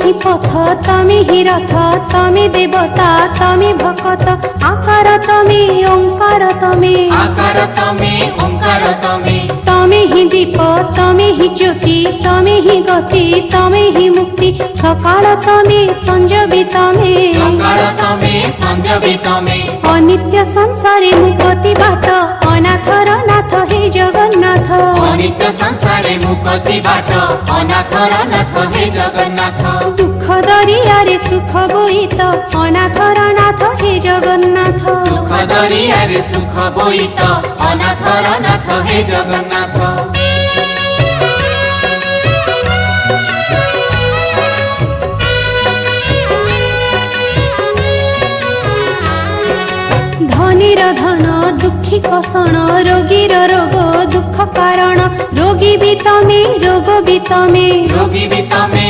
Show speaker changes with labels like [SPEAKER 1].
[SPEAKER 1] হি পথ তমে হি রথ তমে দেবতা তমে ভকত আকার তমে ওঙ্কার তমে
[SPEAKER 2] আকার তমে ওঙ্কার তমে
[SPEAKER 1] তমে হি দীপ তমে হি জ্যোতি তমে হি গতি তমে হি মুক্তি সকাল তমে সঞ্জবি তমে
[SPEAKER 2] সকাল তমে সঞ্জবি তমে
[SPEAKER 1] অনিত্য সংসারে মুকতি বাট অনাথর নাথ হে জগন্নাথ
[SPEAKER 2] অনিত্য সংসারে মুক্তি বাট অনাথর নাথ হে জগন্নাথ
[SPEAKER 1] দুঃখ দরিয়ারে সুখ বইত অনাথর নাথ হে জগন্নাথ
[SPEAKER 2] দুঃখ দরিয়ারে সুখ বইত অনাথর নাথ হে জগন্নাথ
[SPEAKER 1] ধনীর ধন দুঃখী কষণ রোগীর রোগ দুঃখ কারণ রোগী বি তমে রোগ বি তমে
[SPEAKER 2] রোগী বি তমে